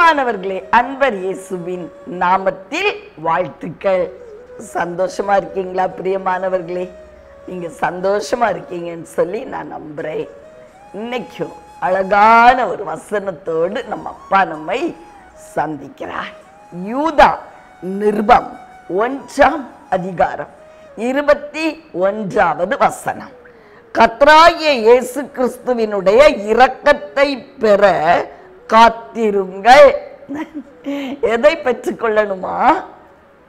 பிரியமானவர்களே, அன்பர் இயேசுவின் நாமத்தில் வாழ்த்துக்கள். சந்தோஷமா இருக்கீங்களா பிரியமானவர்களே? நீங்க சந்தோஷமா இருக்கீங்கன்னு சொல்லி நான் நம்புறேன். இன்னைக்கும் அழகான ஒரு வசனத்தோடு நம்ம அப்பா நம்மை சந்திக்கிறார். யூதா நிருபம் 1ஆம் அதிகாரம் 21வது வசனம். கர்த்தராகிய இயேசு கிறிஸ்துவினுடைய இரக்கத்தை பெற காத்திருங்கள். எதை பெற்றுக்கொள்ளணுமா?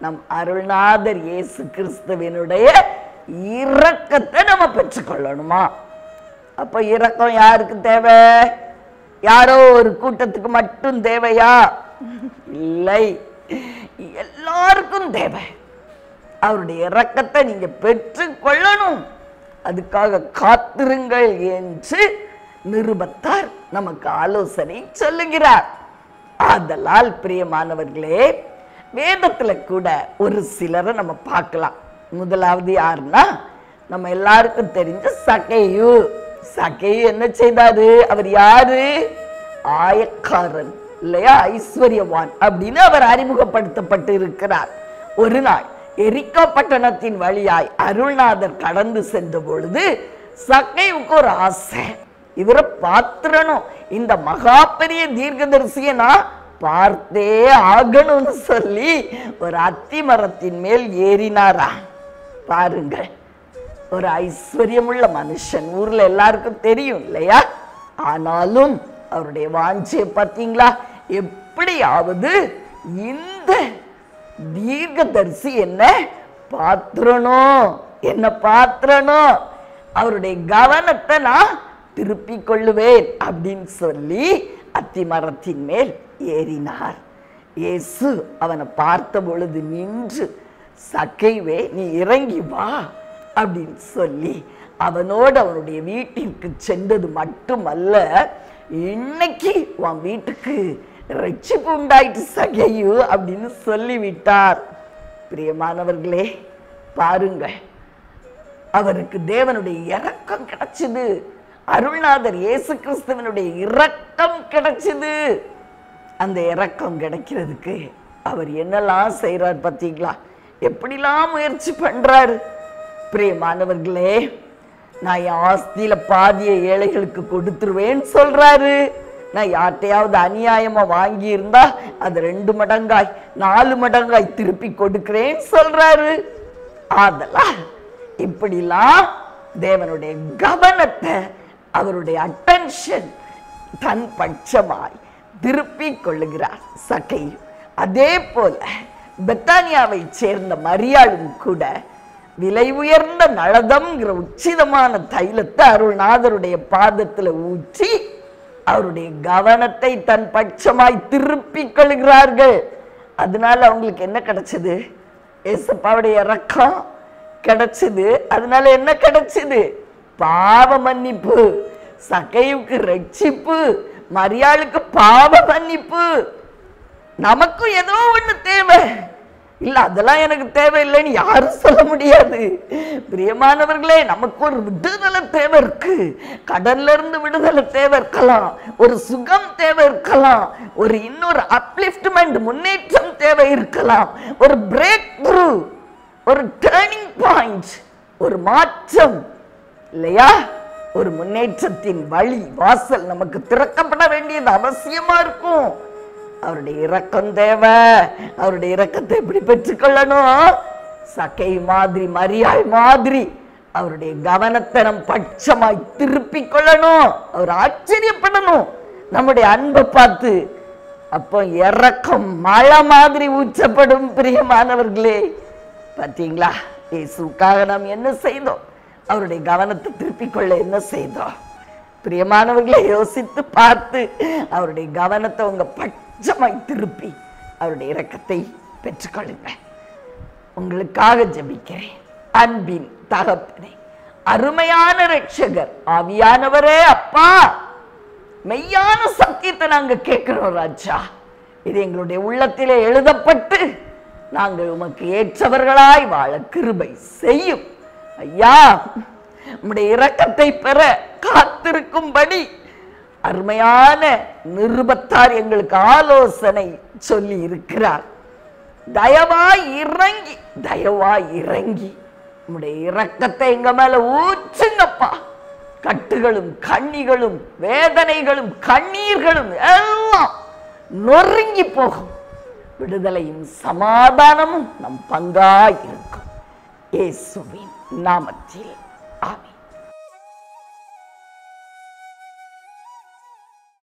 நம் அருள்நாதர் இயேசு கிறிஸ்துவினுடைய இரக்கத்தை நம்ம பெற்றுக்கொள்ளணுமா? அப்ப இரக்கம் யாருக்கு தேவை? யாரோ ஒரு கூட்டத்துக்கு மட்டும் தேவையா? இல்லை, எல்லாருக்கும் தேவை. அவருடைய இரக்கத்தை நீங்க பெற்றுக்கொள்ளணும். அதுக்காக காத்திருங்கள் என்று நிருபத்தார் நமக்கு ஆலோசனை சொல்லுகிறார். ஆதலால் பிரியமானவர்களே, வேதத்துல கூட ஒரு சிலரை நம்ம பார்க்கலாம். முதலாவது யாருன்னா, நம்ம எல்லாருக்கும் தெரிஞ்ச சகேயு. சகேயு என்ன செய்தாரு? அவர் யாரு? ஆயக்காரன் இல்லையா, ஐஸ்வர்யவான் அப்படின்னு அவர் அறிமுகப்படுத்தப்பட்டு இருக்கிறார். ஒரு நாள் எரிக்கோ பட்டணத்தின் வழியாய் அருள்நாதர் கடந்து சென்ற பொழுது சகேயுக்கு ஒரு ஆசை, இவரை பார்த்துடணும், இந்த மகா பெரிய தீர்க்கதரிசியை நான் பார்த்தே ஆகணும்னு சொல்லி ஒரு அத்தி மரத்தின் மேல் ஏறினாரா. பாருங்கள், ஒரு ஐஸ்வர்யமுள்ள மனுஷன், ஊர்ல எல்லாருக்கும் தெரியும் இல்லையா? ஆனாலும் அவருடைய வாஞ்சையை பார்த்தீங்களா? எப்படியாவது இந்த தீர்க்கதரிசி என்ன பாத்திரணும், என்ன பாத்திரணும், அவருடைய கவனத்தை நான் திருப்பிக் கொள்ளுவேன் அப்படின்னு சொல்லி அத்தி மரத்தின் மேல் ஏறினார். இயேசு அவனை பார்த்த பொழுது நின்று, சகேயுவே நீ இறங்கி வா அப்படின்னு சொல்லி அவனோடு அவனுடைய வீட்டிற்கு சென்றது மட்டுமல்ல, இன்னைக்கு உன் வீட்டுக்கு ரட்சிப்பு உண்டாயிட்டு சகேயு அப்படின்னு சொல்லிவிட்டார். பிரியமானவர்களே, பாருங்கள், அவருக்கு தேவனுடைய இரக்கம் கிடைச்சது. அருள்நாதர் இயேசு கிறிஸ்துவனுடைய இரக்கம் கிடைச்சது. அந்த இரக்கம் கிடைக்கிறதுக்கு அவர் என்னெல்லாம் செய்யறார் பார்த்தீங்களா? எப்படிலாம் முயற்சி பண்றாரு. பிரியமானவர்களே, நான் என் ஆஸ்தியில பாதிய ஏழைகளுக்கு கொடுத்துருவேன்னு சொல்றாரு. நான் யார்ட்டையாவது அநியாயமா வாங்கி இருந்தா அது 2 மடங்காய் 4 மடங்காய் திருப்பி கொடுக்கிறேன்னு சொல்றாரு. அதெல்லாம் இப்படிலாம் தேவனுடைய கவனத்தை, அவருடைய அட்டென்ஷன் தன் பட்சமாய் திருப்பி கொள்ளுகிறார் சகேயு. அதே போல பெத்தானியாவை சேர்ந்த மரியாளும் கூட விலை உயர்ந்த நளதம்ங்கிற உச்சிதமான தைலத்தை அருள்நாதருடைய பாதத்துல ஊற்றி அவருடைய கவனத்தை தன் பட்சமாய் திருப்பி கொள்கிறார்கள். அதனால அவங்களுக்கு என்ன கிடைச்சது? ஏசப்பாவுடைய இரக்கம் கிடைச்சது. அதனால என்ன கிடைச்சது? பாவ மன்னிப்பு. சகேயுக்கு ரட்சிப்பு, மரியாளுக்கு பாவ மன்னிப்பு. நமக்கும் ஏதோ ஒண்ணு தேவை இல்ல, அதெல்லாம் எனக்கு தேவையில்லைன்னு யாரும் சொல்ல முடியாது. பிரியமானவர்களே, நமக்கு ஒரு விடுதலை தேவை இருக்கு. கடல்ல இருந்து விடுதலை தேவை இருக்கலாம், ஒரு சுகம் தேவை இருக்கலாம், ஒரு இன்னொரு அப்லிஃப்ட்மெண்ட் முன்னேற்றம் தேவை இருக்கலாம், ஒரு பிரேக் த்ரூ, ஒரு டர்னிங் பாயிண்ட், ஒரு மாற்றம் இல்லையா? ஒரு முன்னேற்றத்தின் வழி வாசல் நமக்கு திறக்கப்பட வேண்டியது அவசியமா இருக்கும். அவருடைய இரக்கம் தேவை. அவருடைய இரக்கத்தை எப்படி பெற்றுக்கொள்ளணும்? சகேயு மாதிரி, மரியாள் மாதிரி அவருடைய கவனத்தை நம் பட்சமாய் திருப்பி கொள்ளணும். அவர் ஆச்சரியப்படணும் நம்முடைய அன்பை பார்த்து. அப்போ இரக்கம் மழை மாதிரி ஊற்றப்படும். பிரியமானவர்களே, பார்த்தீங்களா? இயேசுக்காக நாம் என்ன செய்தோம்? அவருடைய கவனத்தை திருப்பிக் கொள்ள என்ன செய்தோம்? பிரியமானவர்களை யோசித்து பார்த்து அவருடைய கவனத்தை உங்க பட்சமாய் திருப்பி அவருடைய இரக்கத்தை பெற்றுக்கொள்ளுங்க. உங்களுக்காக ஜெபிக்கிறேன். அன்பின் தகப்பனே, அருமையான இரட்சகர் ஆவியானவரே, அப்பா, மெய்யான சத்தியத்தை நாங்க கேட்கிறோம் ராஜா. இது எங்களுடைய உள்ளத்திலே எழுதப்பட்டு நாங்கள் உமக்கு ஏற்றவர்களாய் வாழ கிருபை செய்யும் ஐயா. உம்முடைய இரக்கத்தை பெற காத்திருக்கும்படி அருமையான நிருபத்தார் எங்களுக்கு ஆலோசனை சொல்லி இருக்கிறார். தயவாய் இறங்கி உம்முடைய இரக்கத்தை எங்க மேல ஊற்றுங்கப்பா. கட்டுகளும் கண்ணிகளும் வேதனைகளும் கண்ணீர்களும் எல்லாம் நொறுங்கி போகும். விடுதலையும் சமாதானமும் நம் பங்காய் இருக்கும். இயேசுவின் நாமத்தில்